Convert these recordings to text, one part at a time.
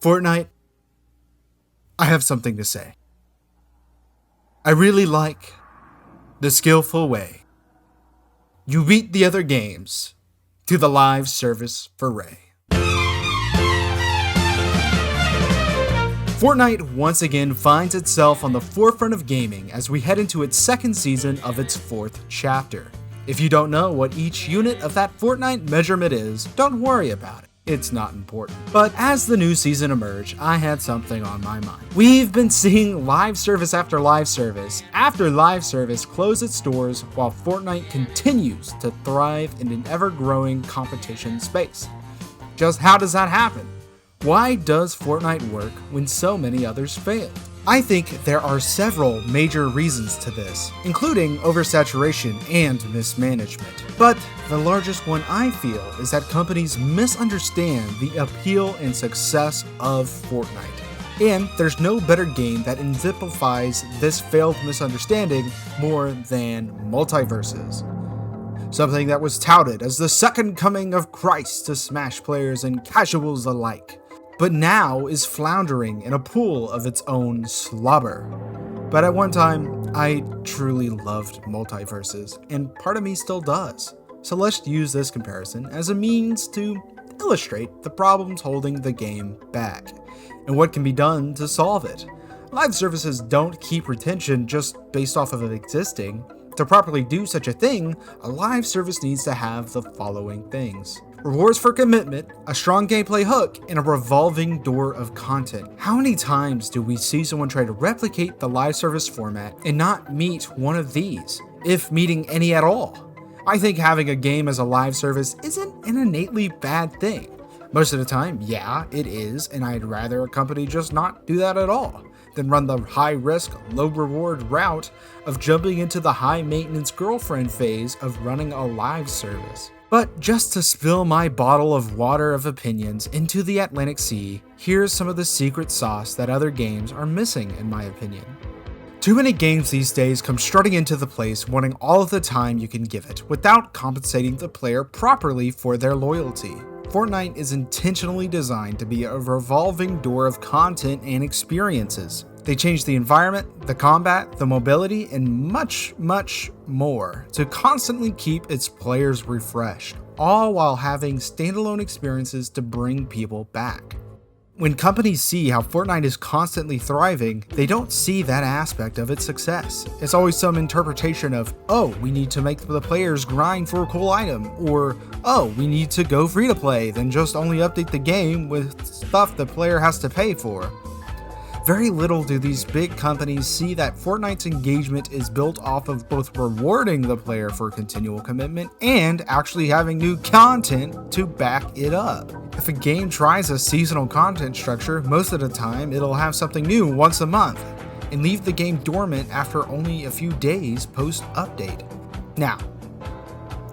Fortnite, I have something to say. I really like the skillful way you beat the other games to the live service foray. Fortnite once again finds itself on the forefront of gaming as we head into its second season of its fourth chapter. If you don't know what each unit of that Fortnite measurement is, don't worry about it. It's not important. But as the new season emerged, I had something on my mind. We've been seeing live service after live service close its doors while Fortnite continues to thrive in an ever-growing competition space. Just how does that happen? Why does Fortnite work when so many others fail? I think there are several major reasons to this, including oversaturation and mismanagement. But the largest one I feel is that companies misunderstand the appeal and success of Fortnite. And there's no better game that exemplifies this failed misunderstanding more than Multiversus. Something that was touted as the second coming of Christ to Smash players and casuals alike, but now is floundering in a pool of its own slobber. But at one time, I truly loved Multiversus, and part of me still does. So let's use this comparison as a means to illustrate the problems holding the game back, and what can be done to solve it. Live services don't keep retention just based off of it existing. To properly do such a thing, a live service needs to have the following things: rewards for commitment, a strong gameplay hook, and a revolving door of content. How many times do we see someone try to replicate the live service format and not meet one of these, if meeting any at all? I think having a game as a live service isn't an innately bad thing. Most of the time, yeah, it is, and I'd rather a company just not do that at all than run the high-risk, low-reward route of jumping into the high-maintenance girlfriend phase of running a live service. But just to spill my bottle of water of opinions into the Atlantic Sea, here's some of the secret sauce that other games are missing, in my opinion. Too many games these days come strutting into the place wanting all of the time you can give it, without compensating the player properly for their loyalty. Fortnite is intentionally designed to be a revolving door of content and experiences. They changed the environment, the combat, the mobility, and much, much more to constantly keep its players refreshed, all while having standalone experiences to bring people back. When companies see how Fortnite is constantly thriving, they don't see that aspect of its success. It's always some interpretation of, oh, we need to make the players grind for a cool item, or, oh, we need to go free to play, then just only update the game with stuff the player has to pay for. Very little do these big companies see that Fortnite's engagement is built off of both rewarding the player for continual commitment and actually having new content to back it up. If a game tries a seasonal content structure, most of the time it'll have something new once a month and leave the game dormant after only a few days post-update. Now,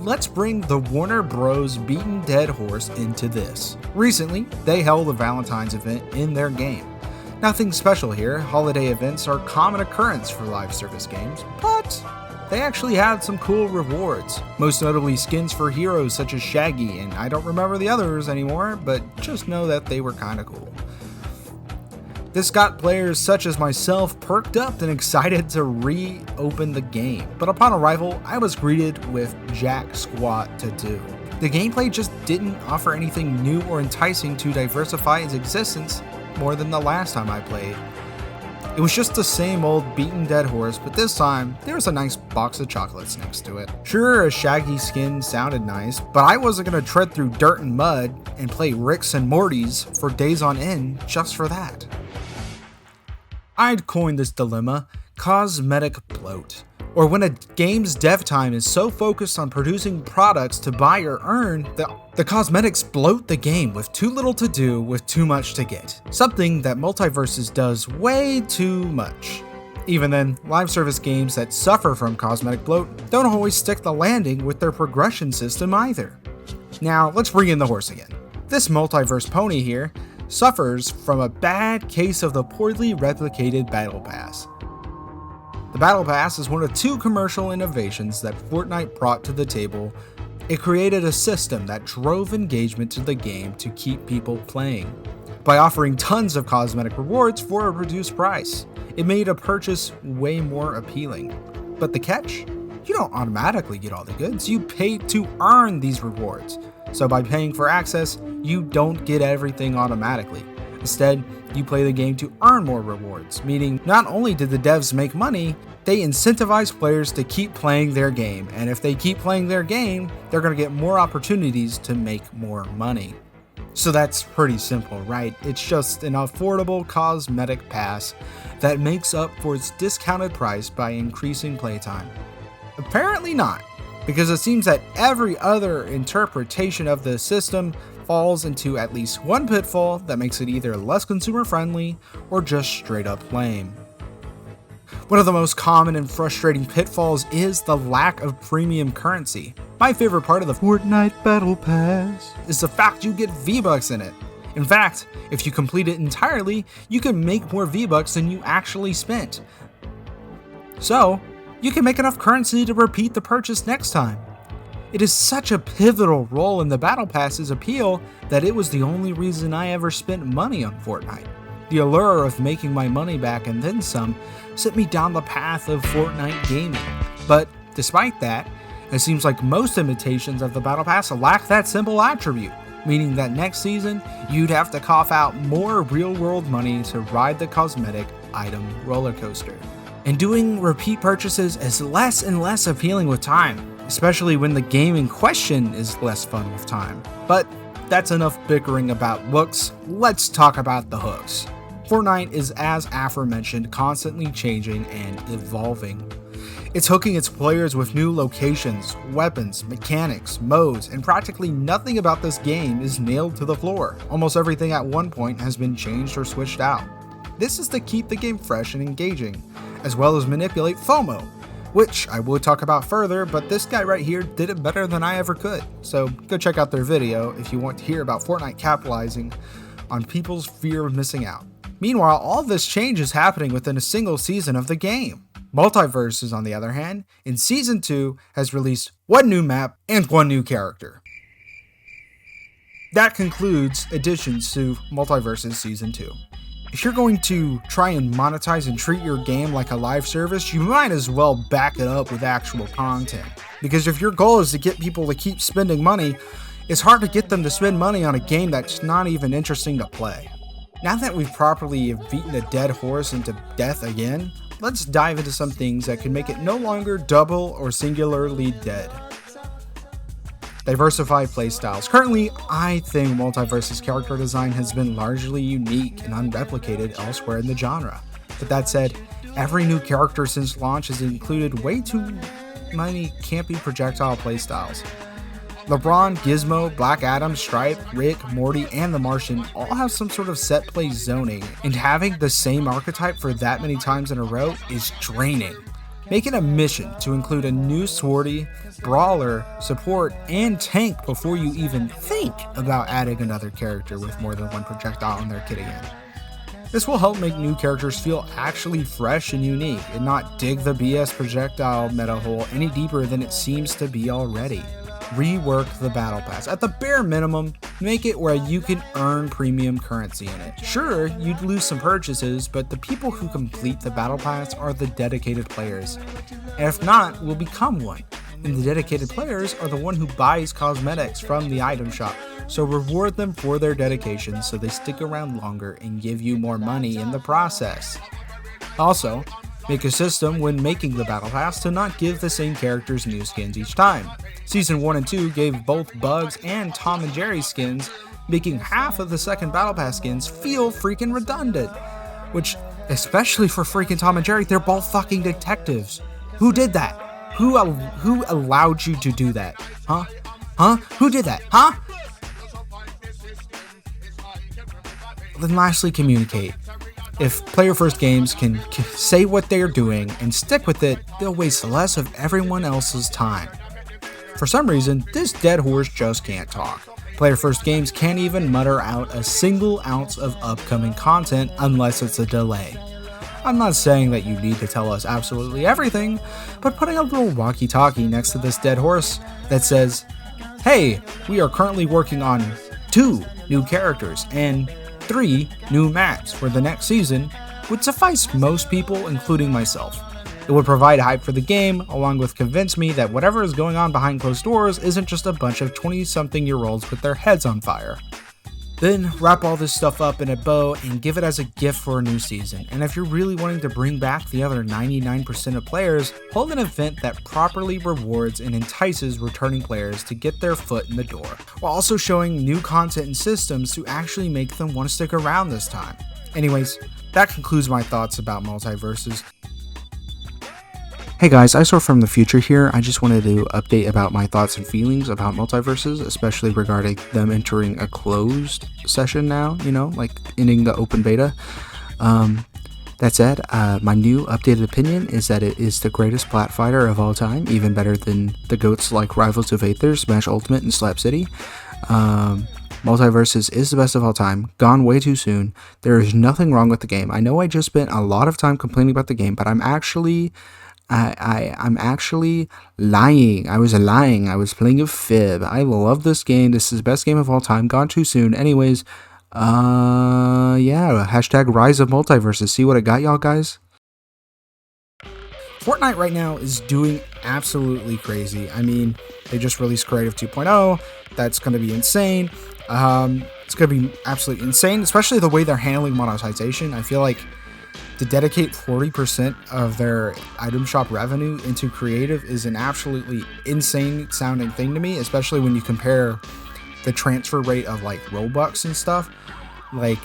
let's bring the Warner Bros. Beaten dead horse into this. Recently, they held a Valentine's event in their game. Nothing special here, holiday events are common occurrence for live service games, but they actually had some cool rewards, most notably skins for heroes such as Shaggy, and I don't remember the others anymore, but just know that they were kinda cool. This got players such as myself perked up and excited to reopen the game, but upon arrival, I was greeted with jack squat to do. The gameplay just didn't offer anything new or enticing to diversify its existence more than the last time I played. It was just the same old beaten dead horse, but this time, there was a nice box of chocolates next to it. Sure, a Shaggy skin sounded nice, but I wasn't gonna tread through dirt and mud and play Ricks and Mortys for days on end just for that. I'd coined this dilemma cosmetic bloat, or when a game's dev time is so focused on producing products to buy or earn, the cosmetics bloat the game with too little to do with too much to get. Something that Multiversus does way too much. Even then, live service games that suffer from cosmetic bloat don't always stick the landing with their progression system either. Now, let's bring in the horse again. This Multiverse pony here suffers from a bad case of the poorly replicated Battle Pass. The Battle Pass is one of two commercial innovations that Fortnite brought to the table It created a system that drove engagement to the game to keep people playing. By offering tons of cosmetic rewards for a reduced price, it made a purchase way more appealing. But the catch? You don't automatically get all the goods, you pay to earn these rewards. So by paying for access, you don't get everything automatically. Instead, you play the game to earn more rewards, meaning not only did the devs make money, they incentivize players to keep playing their game, and if they keep playing their game, they're going to get more opportunities to make more money. So that's pretty simple, right? It's just an affordable cosmetic pass that makes up for its discounted price by increasing playtime. Apparently not, because it seems that every other interpretation of the system falls into at least one pitfall that makes it either less consumer friendly or just straight up lame. One of the most common and frustrating pitfalls is the lack of premium currency. My favorite part of the Fortnite Battle Pass is the fact you get V-Bucks in it. In fact, if you complete it entirely, you can make more V-Bucks than you actually spent. So, you can make enough currency to repeat the purchase next time. It is such a pivotal role in the Battle Pass's appeal that it was the only reason I ever spent money on Fortnite. The allure of making my money back and then some sent me down the path of Fortnite gaming. But despite that, it seems like most imitations of the Battle Pass lack that simple attribute, meaning that next season, you'd have to cough out more real-world money to ride the cosmetic item roller coaster. And doing repeat purchases is less and less appealing with time, especially when the game in question is less fun with time. But that's enough bickering about looks, let's talk about the hooks. Fortnite is, as aforementioned, constantly changing and evolving. It's hooking its players with new locations, weapons, mechanics, modes, and practically nothing about this game is nailed to the floor. Almost everything at one point has been changed or switched out. This is to keep the game fresh and engaging, as well as manipulate FOMO, which I will talk about further, but this guy right here did it better than I ever could. So go check out their video if you want to hear about Fortnite capitalizing on people's fear of missing out. Meanwhile, all this change is happening within a single season of the game. Multiversus, on the other hand, in Season 2 has released one new map and one new character. That concludes additions to Multiversus Season 2. If you're going to try and monetize and treat your game like a live service, you might as well back it up with actual content. Because if your goal is to get people to keep spending money, it's hard to get them to spend money on a game that's not even interesting to play. Now that we've properly beaten a dead horse into death again, let's dive into some things that can make it no longer double or singularly dead. Diversified playstyles. Currently, I think Multiversus character design has been largely unique and unreplicated elsewhere in the genre. But that said, every new character since launch has included way too many campy projectile playstyles. LeBron, Gizmo, Black Adam, Stripe, Rick, Morty, and the Martian all have some sort of set play zoning, and having the same archetype for that many times in a row is draining. Make it a mission to include a new swordy, brawler, support, and tank before you even think about adding another character with more than one projectile in their kit again. This will help make new characters feel actually fresh and unique, and not dig the BS projectile meta hole any deeper than it seems to be already. Rework the Battle Pass. At the bare minimum, make it where you can earn premium currency in it. Sure, you'd lose some purchases, but the people who complete the Battle Pass are the dedicated players. And if not, will become one. And the dedicated players are the one who buys cosmetics from the item shop. So reward them for their dedication so they stick around longer and give you more money in the process. Also, make a system when making the Battle Pass to not give the same characters new skins each time. Season 1 and 2 gave both Bugs and Tom and Jerry skins, making half of the second Battle Pass skins feel freaking redundant. Which, especially for freaking Tom and Jerry, they're both fucking detectives. Who did that? Who allowed you to do that? Huh? Who did that? Huh? Then lastly, communicate. If Player First Games can say what they are doing and stick with it, they'll waste less of everyone else's time. For some reason, this dead horse just can't talk. Player First Games can't even mutter out a single ounce of upcoming content unless it's a delay. I'm not saying that you need to tell us absolutely everything, but putting a little walkie-talkie next to this dead horse that says, hey, we are currently working on 2 new characters and 3 new maps for the next season would suffice most people, including myself. It would provide hype for the game, along with convince me that whatever is going on behind closed doors isn't just a bunch of 20-something-year-olds with their heads on fire. Then wrap all this stuff up in a bow and give it as a gift for a new season. And if you're really wanting to bring back the other 99% of players, hold an event that properly rewards and entices returning players to get their foot in the door, while also showing new content and systems to actually make them want to stick around this time. Anyways, that concludes my thoughts about Multiversus. Hey guys, I saw from the future here. I just wanted to update about my thoughts and feelings about Multiversus, especially regarding them entering a closed session now, like ending the open beta. That said, my new updated opinion is that it is the greatest plat fighter of all time, even better than the GOATs like Rivals of Aether, Smash Ultimate, and Slap City. Multiversus is the best of all time, gone way too soon. There is nothing wrong with the game. I know I just spent a lot of time complaining about the game, but I'm actually lying. I was lying. I was playing a fib. I love this game. This is the best game of all time. Gone too soon. Anyways, yeah. Hashtag Rise of Multiversus. See what it got, y'all guys? Fortnite right now is doing absolutely crazy. I mean, they just released Creative 2.0. That's going to be insane. It's going to be absolutely insane, especially the way they're handling monetization. I feel like to dedicate 40% of their item shop revenue into creative is an absolutely insane sounding thing to me, especially when you compare the transfer rate of like Robux and stuff. Like,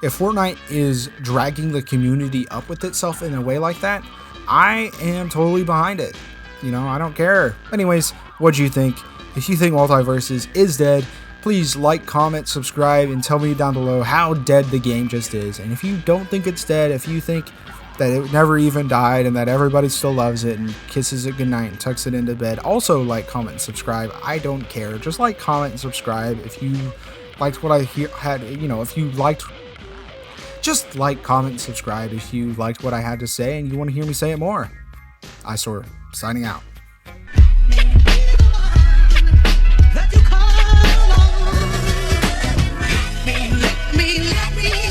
if Fortnite is dragging the community up with itself in a way like that, I am totally behind it. I don't care. Anyways, what do you think? If you think Multiversus is dead, please like, comment, subscribe, and tell me down below how dead the game just is. And if you don't think it's dead, if you think that it never even died and that everybody still loves it and kisses it goodnight and tucks it into bed, also like, comment, and subscribe. I don't care. Just like, comment, and subscribe if you liked what I had, if you liked... Just like, comment, and subscribe if you liked what I had to say and you want to hear me say it more. Eyesore, signing out. Let me